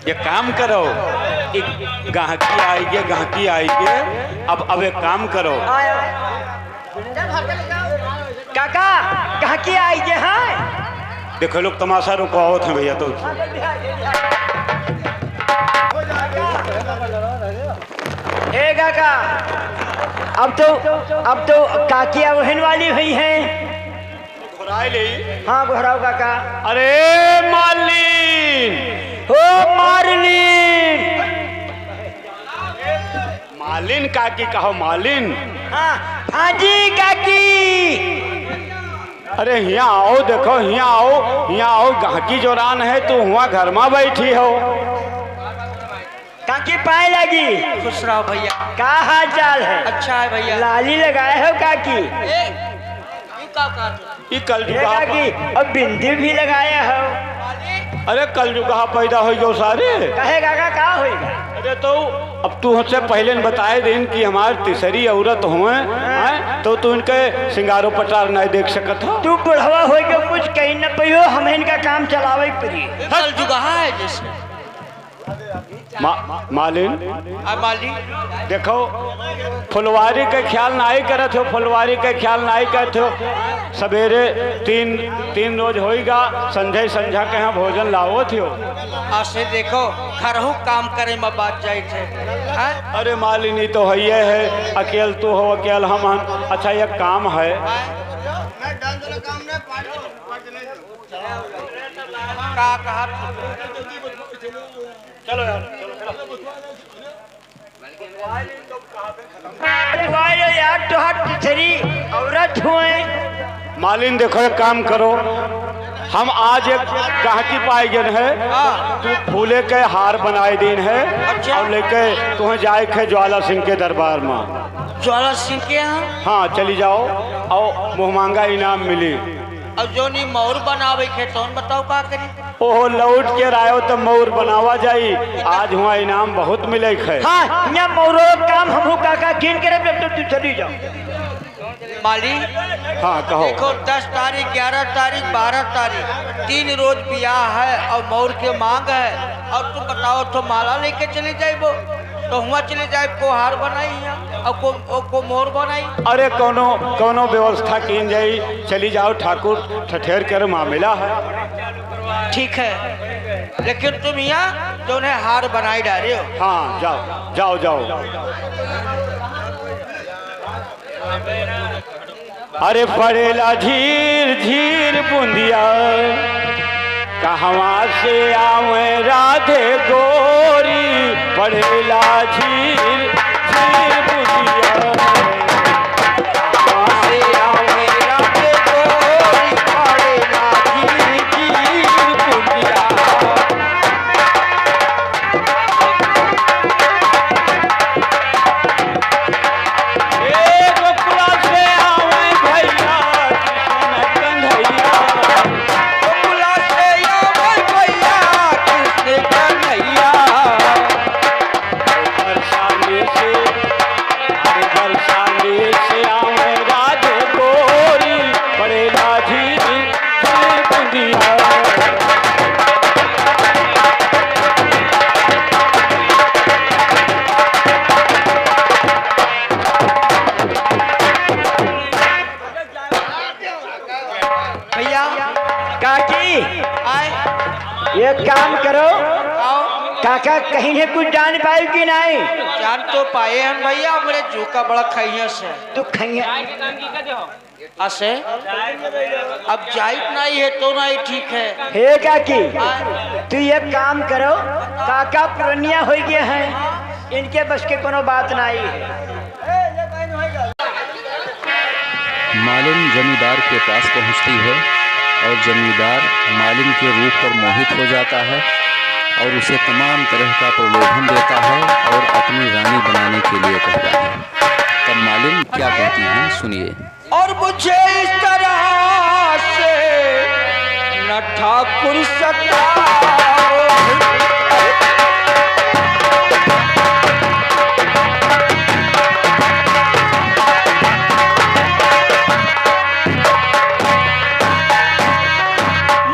ये काम करो, एक गाहकी आएगी। अब एक काम करो काका, गाहकी आएगी। हाँ देखो लोग तमाशा रुकावत हैं भैया। तो ए काका, अब तो काकिया बहन वाली हुई हैं। हाँ घुराओ काका। अरे मालिन, हो मालिन, मालिन काकी कहो मालिन। हाँ जी काकी। अरे यहाँ आओ, देखो यहाँ आओ। गाहकी जोरान है तू हुआ घर में बैठी हो। काकी पाए लगी। खुश रहो भैया। का हाल चाल है? अच्छा है भैया। लाली लगाए हो काकी? ये कल काकी अब बिंदी भी लगाया हो। अरे कल जुगा पैदा हो गयो सारे। कहे काका का होगा? अरे तो अब तू हमसे पहले न बताए दिन कि हमारी तीसरी औरत हुए तो तू इनके सिंगारो पटार नहीं देख सकत हो। तू बुढ़वा हो गयो, कुछ कहीं न पियो, हम इनका काम चलावे पड़ी। कल जुगा है जैसे मालिन देखो फुलवारी के ख्याल नहीं करत हो, फुलवारी के ख्याल नहीं करते हो। सवेरे तीन रोज होएगा, संझा के यहाँ भोजन लाओ थियो। आसे देखो खरहू काम करे में बात जाए थे। अरे मालिनी तो है अकेल तू हो, अकेल हम। अच्छा ये काम है का कहा। चलो यार यार तो हाथ तीसरी औरत हुए। मालिन देखो एक काम करो, हम आज एक गाहकी पाए गए है। तू फूले के हार बनाए दिन है। अच्छा। और लेके तुम्हें जाए खे ज्वाला सिंह के दरबार में। ज्वाला सिंह के यहाँ? हाँ चली जाओ और मुहमांगा इनाम मिली। अब जो नहीं मोर बनावे खे तो बताओ का करी। ओहो लौट के आयो तो मोर बनावा जाई। आज हुआ इनाम बहुत मिले है। हाँ यहाँ मोरो काम हम काका किन करे तो तू चली जाओ। माली हाँ कहो। देखो 10 तारीख 11 तारीख 12 तारीख 3 रोज ब्याह है और मोर के मांग है। और तुम बताओ तो माला लेके चले जाए वो तो हुआ चले जाए को हार बनाई और को मोर बनाई। अरे कोनो व्यवस्था की जाई, चली जाओ। ठाकुर ठठेर कर मामला है। ठीक है लेकिन तुम यहाँ जो उन्हें हार बनाई डाले हो। हाँ जाओ। अरे पड़ेला झीर बूंदिया, कहवा से आवे राधे गोरी। पड़ेला झीर बूंदिया, कहाँ से आवे राधे गोरी। पड़ेला झीर बूंदिया। एक काम करो काका, कहीं है कुछ जान पाए कि नहीं? जान तो पाए हैं भैया, मेरे जूका बड़ा खैया से। तू खैया असे अब जाइत नहीं है तो नहीं ठीक है। हे काकी तू एक काम करो, काका पुरनिया हो गए हैं, इनके बस के कोनो बात नहीं है। मालिन जमींदार के पास पहुंचती है और जमींदार मालिन के रूप पर मोहित हो जाता है और उसे तमाम तरह का प्रलोभन देता है और अपनी रानी बनाने के लिए कहता है। तब मालिन क्या कहती हैं सुनिए। और मुझे इस तरह से न ठाकुर सताओ,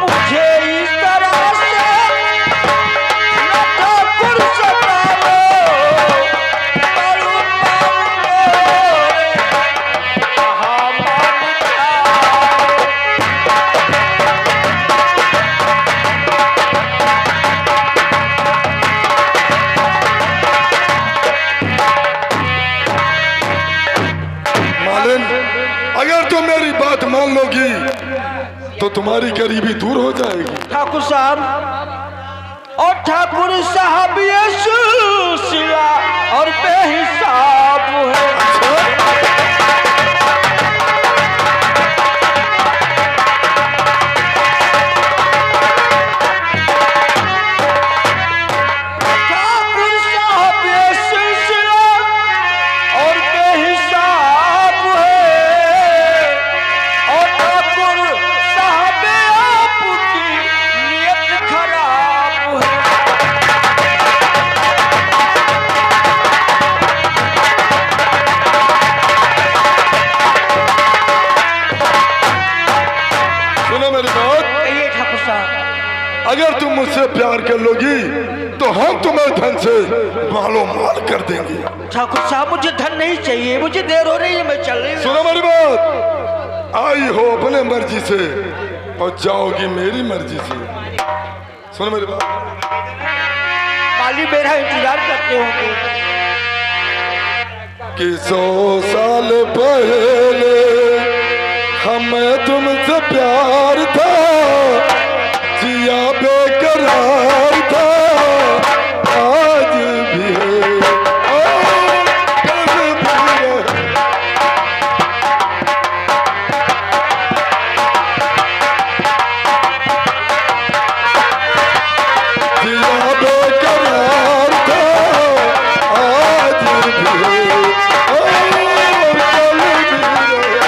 मुझे इस तरह से तुम्हारी गरीबी दूर हो जाएगी। ठाकुर साहब और ठाकुर साहब ये सिलसिला और बेहिसाब है। ठाकुर साहब ये सिलसिला और बेहिसाब है और ठाकुर साहब आपकी नियत खराब है। सुनो मेरी बात, कहिए ठाकुर साहब। अगर तुम मुझसे प्यार कर लोगी तो हम तुम्हें धन से मालो माल कर देंगे। ठाकुर साहब मुझे धन नहीं चाहिए, मुझे देर हो रही है, मैं चल रही हूँ। सुनो मेरी बात, आई हो अपने मर्जी से और जाओगी मेरी मर्जी से। सुनो मेरी बात, माली मेरा इंतजार करते होंगे। कि 100 साल पहले हमें तुमसे प्यार था, जिया बेकरार था, आज भी है और कल भी है। जिया बेकरार था, आज भी है और कल भी है।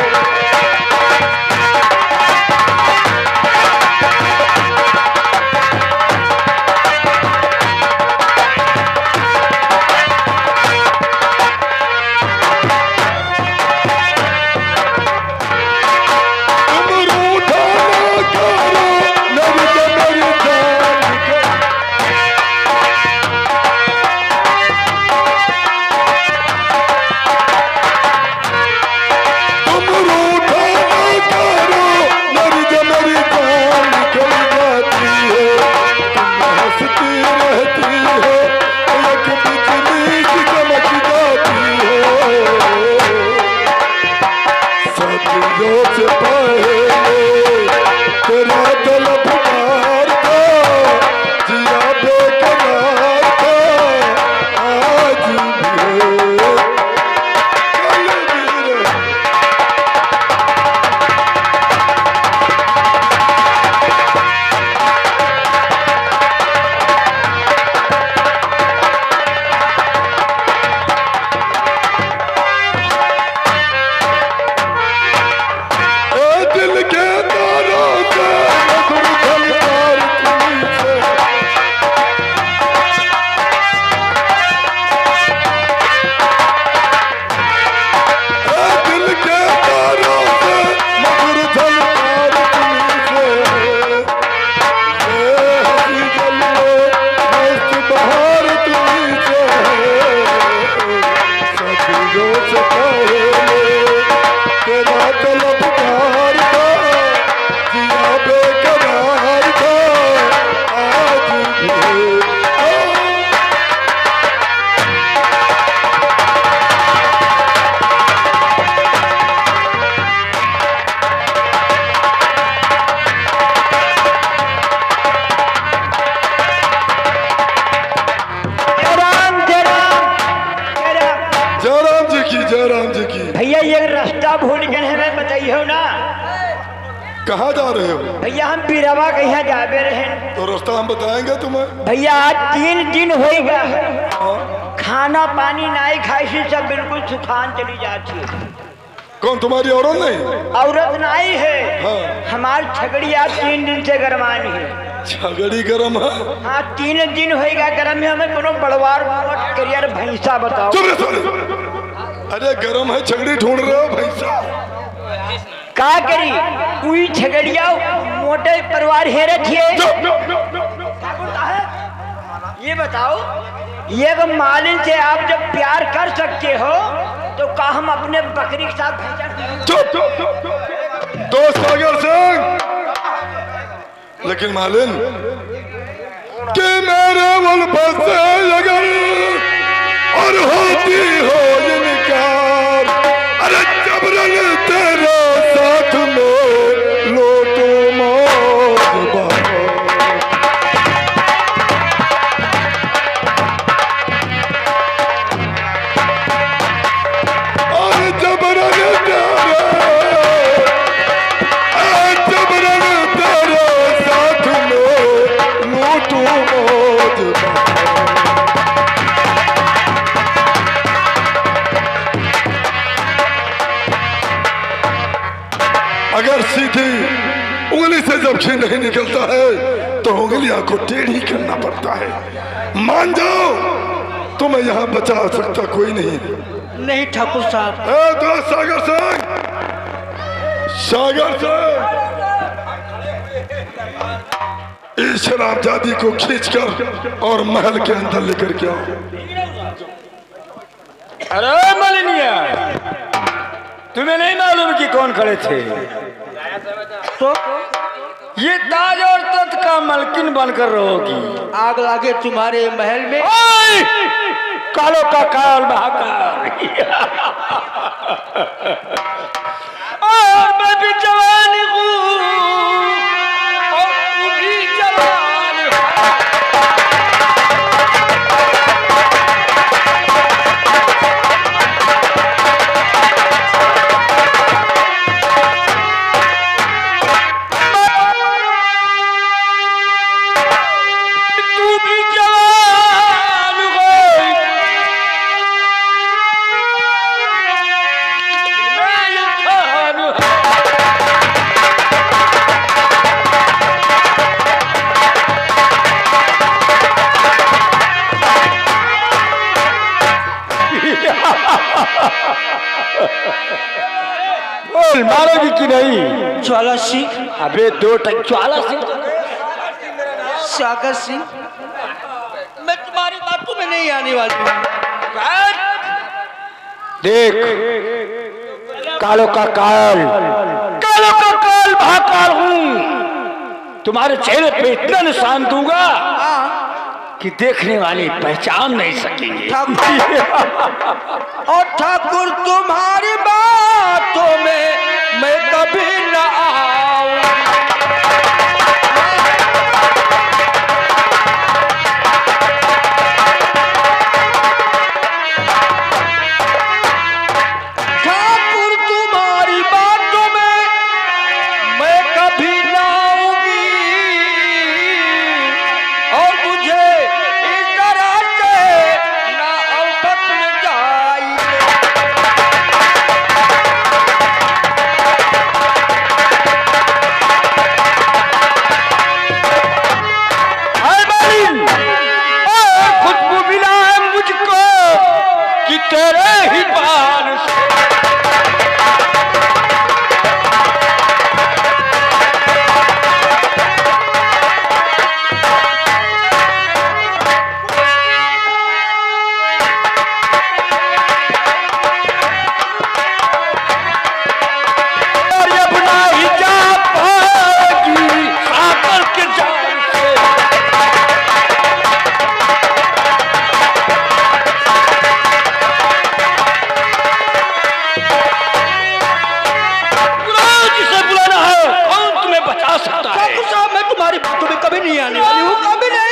कहाँ जा रहे हो? भैया हम पीरवा के यहाँ जाबे रहे। तो रास्ता हम बताएंगे तुम्हें। भैया आज 3 दिन हो गया, खाना पानी नहीं खाई से सब बिल्कुल सुखान चली जाती है। कौन तुम्हारी औरत नहीं? औरत नहीं है, हाँ। हमारी छगड़ी आज 3 दिन से गरमानी है। छगड़ी गरम है? हाँ 3 दिन होएगा गरम है। हमें कोनो बड़वार करियर भैंसा बताओ। अरे गरम है, छगड़ी ढूंढ रहे हो भैंसा? का करी कोई छगड़िया मोटे परिवार है रखिए। ये बताओ, ये मालिन से आप जब प्यार कर सकते हो तो का हम अपने बकरी के साथ दोस्त सागर सिंह, लेकिन मालिन कि मेरे उल्फत से अगर और होती हो इनकार, अरे जबरन तेरे साथ में लो तो घी नहीं निकलता है तो उंगलियां को टेढ़ी करना पड़ता है। मान जाओ, तुम्हें यहाँ बचा सकता कोई नहीं। नहीं ठाकुर साहब। तो सागर सिंह, सागर सिंह, इस शराबजादी को खींचकर और महल के अंदर लेकर के आओ। अरे मालिनिया, तुम्हें नहीं मालूम कि कौन खड़े थे? तो ये ताज और तख्त का मलकिन बनकर रहोगी। आग लागे तुम्हारे महल में। ओए! कालो का काल महाकाल। और मैं भी जवान हूँ और तू भी जवान हो। बोल, मारोगी कि नहीं? ज्वाला सिंह, अबे दो टक ज्वाला सिंह। सागर सिंह, मैं तुम्हारी बातों में नहीं आने वाली हूँ। देख, कालो का काल महाकाल हूँ। तुम्हारे चेहरे पे इतना निशान दूंगा कि देखने वाले पहचान नहीं सकेंगे। और ठाकुर तुम्हारी बातों में मैं कभी न आऊं। ठाकुर तुम्हारी बातों में मैं कभी न आऊंगी और मुझे इस तरह से ना औसत में जाएंगे। खुशबू मिला है मुझको कि तेरे ही पान से। और ये बुना ही जा पाएगी सागर के जान से। जिसे बुलाना है, कौन तुम्हें बचा सकता है? ठाकुर साहब, मैं तुम्हारी बातों में कभी नहीं आने वाली हूँ, कभी नहीं।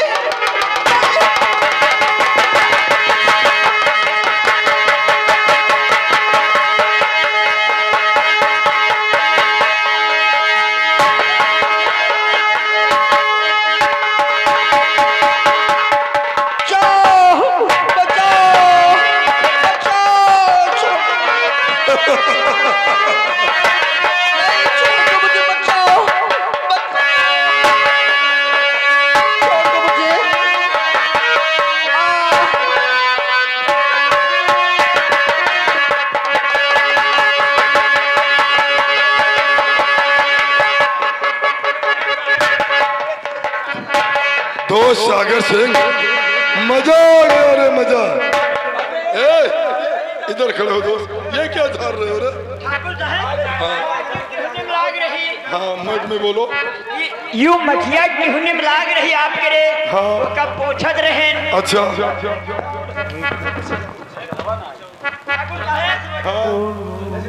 बचाओ, बचाओ, मुझे बचाओ, मुझे। दोस्त सागर सिंह, मजा आ गया रे, मजा। इधर खड़े हो दोस्त, ये क्या धार रहे हो रे? ठाकुर साहब, लाग रही। हाँ, मत में बोलो। यू मठिया टिहुनी में लाग रही आपके रे। हाँ। वो कब पोछत रहे। अच्छा, ठाकुर साहब, हाँ,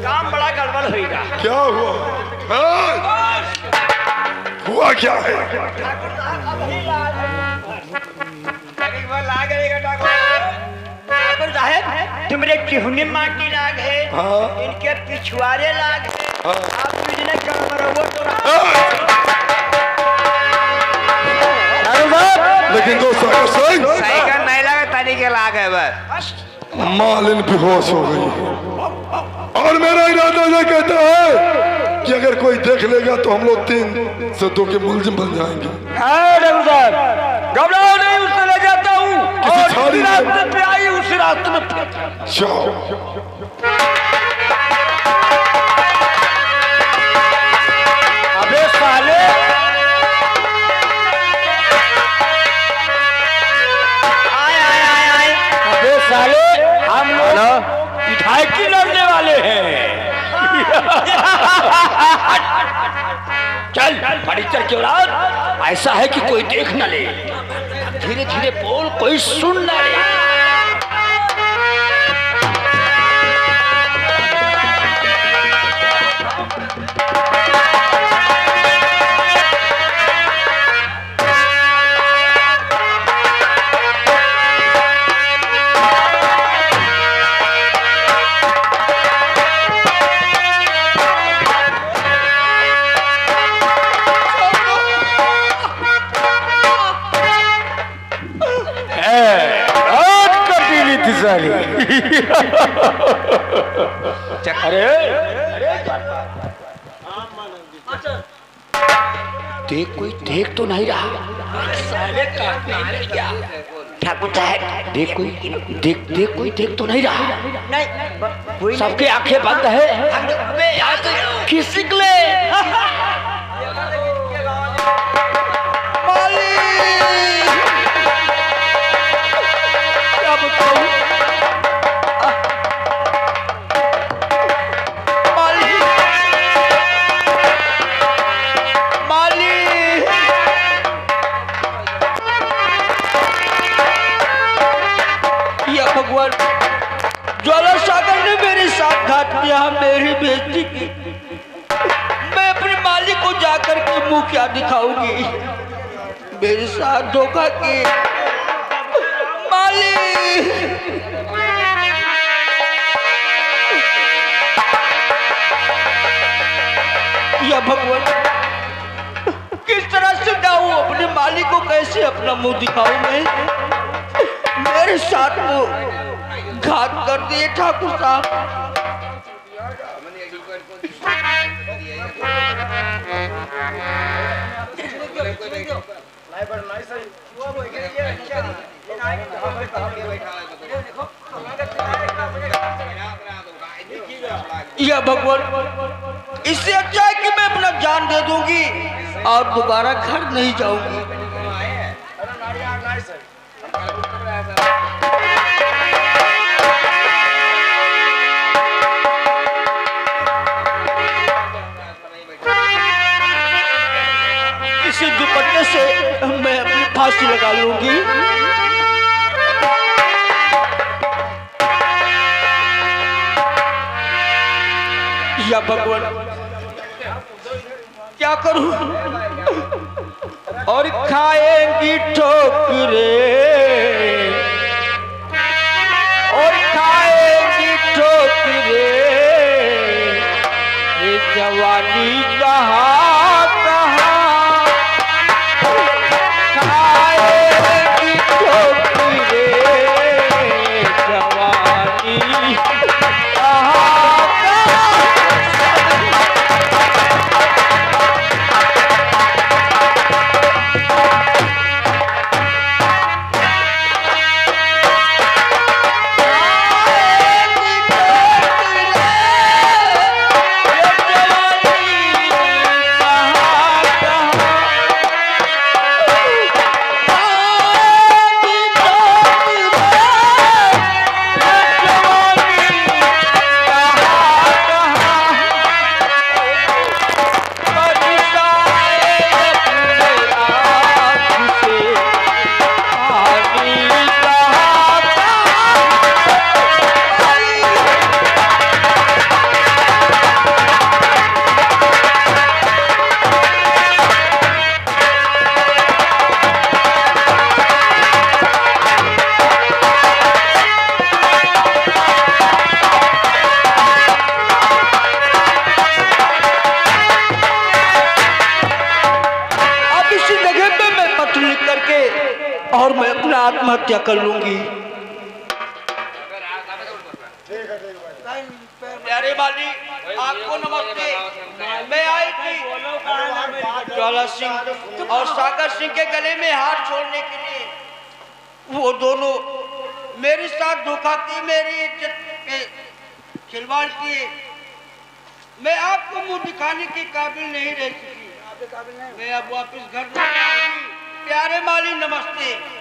काम बड़ा गड़बड़ होगा। क्या हुआ? हाँ? हुआ क्या है? ठाकुर साहब, तुम्हारे टिहुनी माटी लाग है। हाँ। इनके पिछुआरे लाग है। हाँ। आप तुझने गड़बड़ वो तो लेकिन दोस्त सागर सिंह, साइकिल नहीं लगा, तनी के लाग है बस। मालिन बेहोश हो गई और मेरा इरादा ये कहता है कि अगर कोई देख लेगा तो हम लोग 3 से 2 के मुलजिम बन जाएंगे। घबराओ नहीं, उससे ले जाता हूँ किसी और छाड़ी जिस में- रास्ते पे आई उसी रास्ते में फेंक। जाओ। अबे साले, अबे साले, हम लोग मिठाई की लड़ने वाले हैं। चल फटीचर की औलाद, ऐसा है कि कोई देख न ले, धीरे धीरे बोल, कोई सुन न ले। अरे देख, कोई देख तो नहीं रहा। ठाकुर साहब देख कोई, देख कोई देख तो नहीं रहा। नहीं, कोई सबके आंखें बंद है। खिसक ले। क्या बताऊं? भगवान, ज्वाला सागर ने मेरे साथ घात किया, मेरी बेइज्जती की। मैं अपने मालिक को जाकर के मुंह क्या दिखाऊंगी? मेरे साथ धोखा किए मालिक। या भगवान, किस तरह से जाऊं अपने मालिक को, कैसे अपना मुंह दिखाऊं? मैं मेरे साथ वो घात कर दिए ठाकुर साहब। या भगवान, इससे अच्छा है कि मैं अपना जान दे दूंगी और दोबारा घर नहीं जाऊंगी। इसी दुपट्टे से मैं अपनी फांसी लगा लूंगी। या भगवान, क्या करूं? और खाएंगी ठोकरे, और खाएंगी ठोकरे, ये जवानी कहाँ कहाँ, खाएंगी ठोकरे, जवानी कहाँ। और मैं अपना आत्महत्या कर लूंगी। प्यारे मालिक, आपको नमस्ते। मैं आई थी ज्वाला सिंह और सागर सिंह के गले में हाथ छोड़ने के लिए। वो दोनों मेरे साथ धोखा की, मेरी इज्जत पे खिलवाड़ किए। मैं आपको मुंह दिखाने के काबिल नहीं रह चुकी। मैं अब वापस घर नहीं आऊंगी। प्यारे माली नमस्ते।